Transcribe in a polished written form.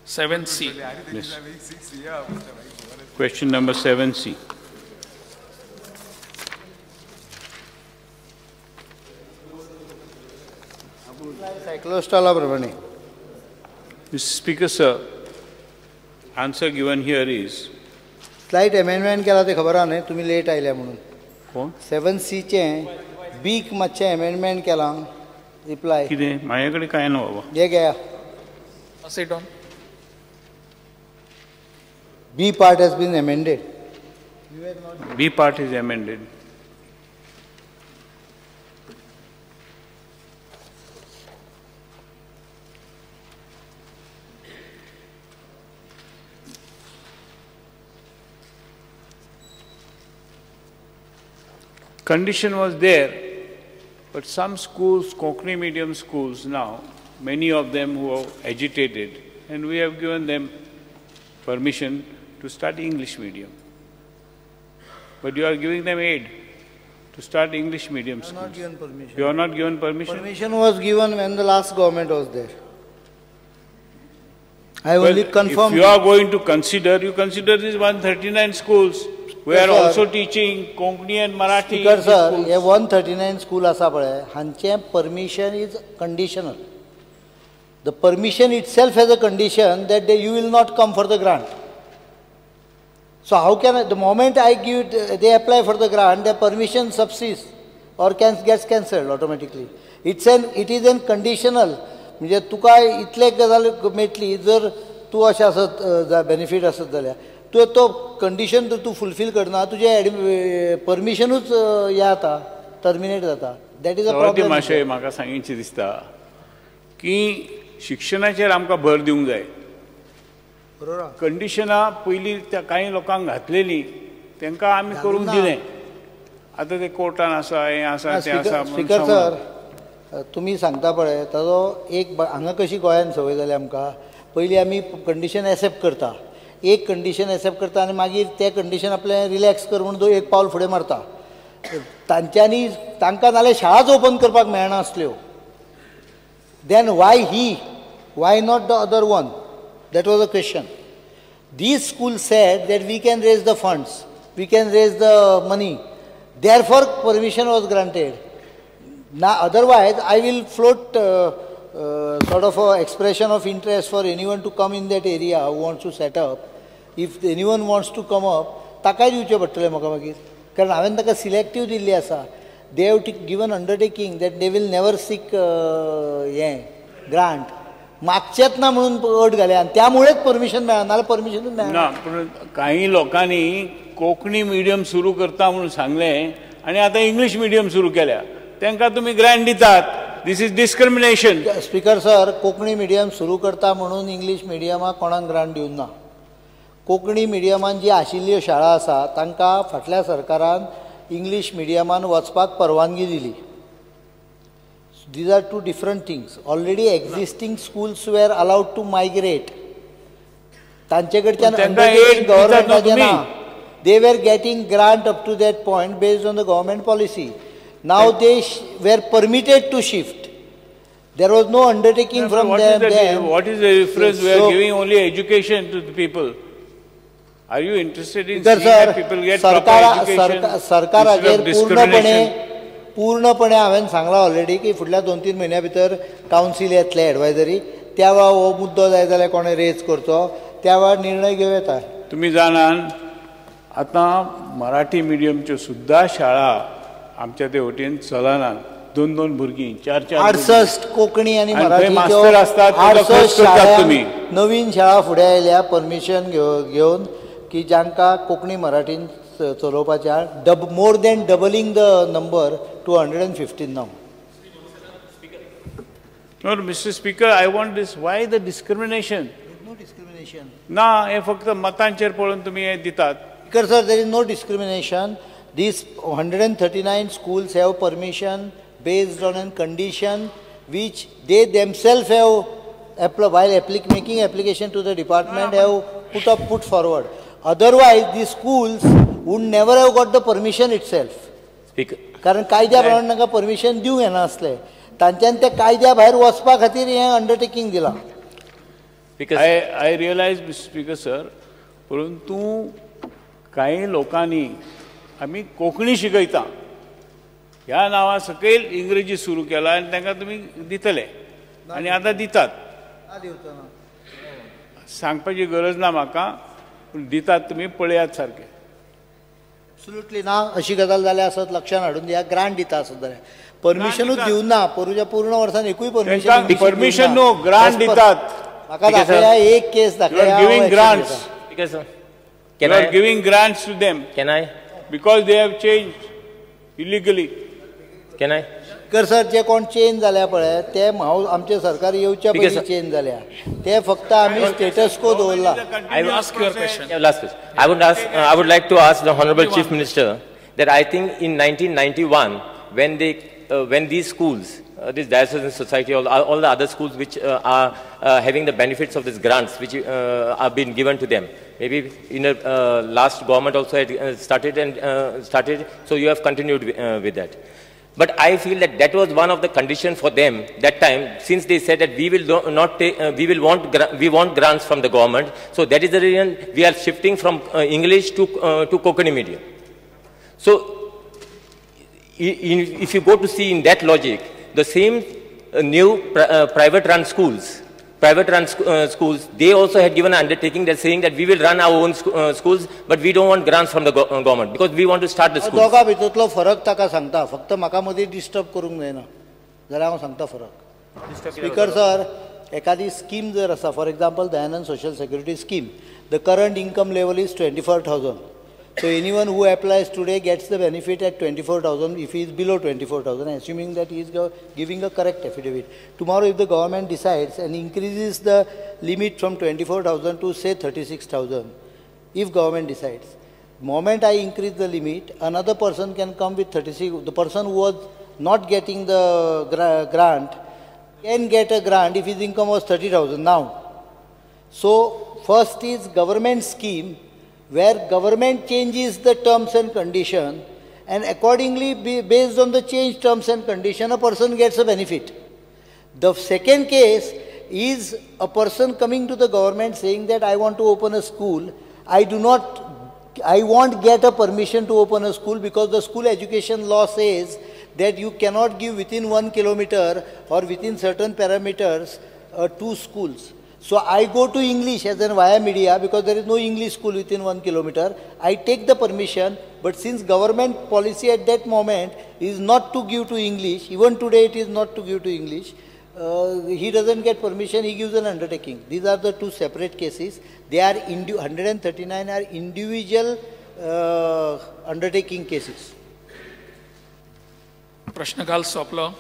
7C. Yes. Question number 7C. Mr. Speaker, sir, answer given here is. Slight amendment केला ते खबर आहा न्ही तुमी लेट आयल्या म्हणून. कोण? 7C बीक मातशें अमेंडमेंट केलां रिप्लाय. कितें माझ्या कडेन काय ना बाबा. हे घ्या. Sit down. B part has been amended. B part is amended. Condition was there, but some schools, Konkani medium schools now, many of them who are agitated, and we have given them permission to start English medium. But you are giving them aid to start English medium schools. Not given permission. You are not given permission? Permission was given when the last government was there. I only confirmed. If you are going to consider, you consider these 139 schools. We are also teaching Konkani and Marathi. Speaker sir, hey 139 school आसा पळय, हांचे permission is conditional. The permission itself has a condition that you will not come for the grant. So how can the moment I give it, they apply for the grant, their permission subsists or gets cancelled automatically. It is an conditional. म्हणजे तुका इतले गजाल मेळटली जर तूं अशें आसत benefit आसत जाल्यार तूं तो कंडिशन जर तूं फुलफील करना तुजें परमिशनूच हें जाता टर्मिनेट जाता. That is a problem. मातशें म्हाका सांगिचें दिसता की शिक्षणाचेर आमकां भर दिवंक जाय. कंडिशनां पयलीं त्या कांय लोकांक घातलेलीं तांकां आमी करूंक दिलें. आतां ते कोर्टान आसा हें आसा तें आसा. स्पीकर सर तुमी सांगता पळय ताजो एक हांगा कशी गोंयांत संवय जाली आमकां पयलीं आमी कंडिशन एक्सेप्ट करता. एक कंडिशन एक्सेप्ट करता आनी मागीर तें कंडिशन आपलें रिलॅक्स कर म्हणून एक पावल फुडें मारता. तांच्यांनी तांकां नाल्यार शाळाच ओपन करपाक मेळना आसल्यो. Then why not the other one? That was the question. These schools said that we can raise the funds, we can raise the money. Therefore, permission was granted. Now, otherwise, I will float sort of an expression of interest for anyone to come in that area who wants to set up. If anyone wants to come up, ताकाय दिवचें पडटलें म्हाका मागीर. कारण हांवें ताका selective Delhi आसा. They have given undertaking that they will never seek grant. मागचेच ना म्हणून अट घाल्या आनी त्यामुळेच परमिशन मेळना नाल्यार परमिशनूच मेळना. पूण काही लोकांनी कोंकणी मिडियम सुरू करता म्हणून सांगलें आनी आतां इंग्लीश मिडियम सुरू केल्या. तांकां तुमी ग्रँट दितात. This is discrimination. Speaker sir Konkani medium सुरू करता म्हणून इंग्लीश मिडियमाक कोणाक ग्रांट दिवंक ना. कोंकणी मिडियमान जी आशिल्ल्यो शाळा आसा तांकां फाटल्या सरकारान इंग्लीश मिडियमान वचपाक परवानगी दिली. These are two different things. Already existing schools were allowed to migrate. तांचे कडच्यान गव्हर्नमेंटाचे ना. They were getting grant up to that point based on the government policy. Now they were permitted to shift. There was no undertaking from them. What is the difference? We are giving only education to the people. Are you interested in seeing that people get proper education? सरकार हाचेर पूर्णपणे हांवें सांगलां already की फुडल्या 2-3 म्हयन्या भितर council येतले एडवायजरी. त्या वेळा हो मुद्दो जाय जाल्यार कोणें रेज करचो त्या वेळार निर्णय घेवं येता. तुमी जाणात आतां मराठी मिडियमच्यो सुद्दां शाळा आमच्या ते वटेन चलनात. 2-2 भुरगीं 4-4 68 कोंकणी आनी मास्टर आसतात 68 शाळा नवीन शाळा फुडें आयल्या परमिशन घेवन की जांकां कोंकणी मराठीन चलोवपाच्या more than doubling the number to 115 now. No, Mr. Speaker, I want this. Why the discrimination? There is no discrimination. ना हे फक्त मतांचेर पळोवन तुमी हे दितात. Because sir, there is no discrimination. These 139 schools have permission based on a condition which they themselves have while making application to the department have put forward. Otherwise, these schools would never have got the permission itself. Speaker. कारण कायद्या प्रमाणे तांकां permission दिवंक येना आसलें. तांच्यान त्या कायद्या भायर वचपा खातीर हें अंडरटेकिंग दिलां. Because I realize, Mr. Speaker, sir, परंतु काही लोकांनी आम्ही कोंकणी शिकयता ह्या नांवा सकयल इंग्रजी सुरू केला आनी तांकां तुमी दितले आनी आतां दितात. सांगपाची गरज ना म्हाका, पूण दितात तुमी पळयात सारके. एब्सोल्युटली ना अशी गजाल जाल्यार आसत लक्षांत हाडून दिया. ग्रांट दिता आसत जाल्यार परमिशनूच दिवं ना. पोरूच्या पूर्ण वर्सान एकूय परमिशन परमिशन नो, ग्रांट दितात. म्हाका दाखया एक केस दाखया. Giving grants. because You are giving grants to them can I because they have changed illegally. can I कर सर जे कोण चेंज जाल्या पळय ते आमचे सरकार येवच्या पयलीं चेंज जाल्या ते फक्त आमी स्टेटस को दवरला. I will ask your question. Yeah, last question. I would like to ask the Honorable Chief Minister that I think in 1991 when these schools, this Diocesan Society, all the other schools which are having the benefits of these grants which are being given to them, maybe in the last government also had started, so you have continued with that. But I feel that that was one of the conditions for them that time, since they said that we will not take, we want grants from the government. So that is the reason we are shifting from English to Konkani medium. So if you go to see in that logic, the same new private-run schools, they also had given an undertaking that saying that we will run our own schools, but we don't want grants from the government because we want to start the schools. दोगा भितरलो फरक ताका सांगता, फक्त म्हाका मदीं disturb करूंक जायना जाल्यार हांव सांगता फरक. स्पीकर सर, एखादी स्कीम जर आसा, for example Dayanand social security scheme, the current income level is 24,000. So anyone who applies today gets the benefit at 24,000 if he is below 24,000, assuming that he is giving a correct affidavit. Tomorrow if the government decides and increases the limit from 24,000 to say 36,000, if government decides, the moment I increase the limit, another person can come with 36, the person who was not getting the grant can get a grant if his income was 30,000 now. So first is government scheme, where government changes the terms and condition, and accordingly based on the changed terms and condition a person gets a benefit. The second case is a person coming to the government saying that I want to open a school, I won't get a permission to open a school because the school education law says that you cannot give within 1 kilometer or within certain parameters 2 schools. So I go to English as an via media because there is no English school within 1 kilometer. I take the permission, but since government policy at that moment is not to give to English, even today it is not to give to English, he doesn't get permission, he gives an undertaking. These are the two separate cases. They are 139 are individual undertaking cases. प्रश्नकाल सोंपलो.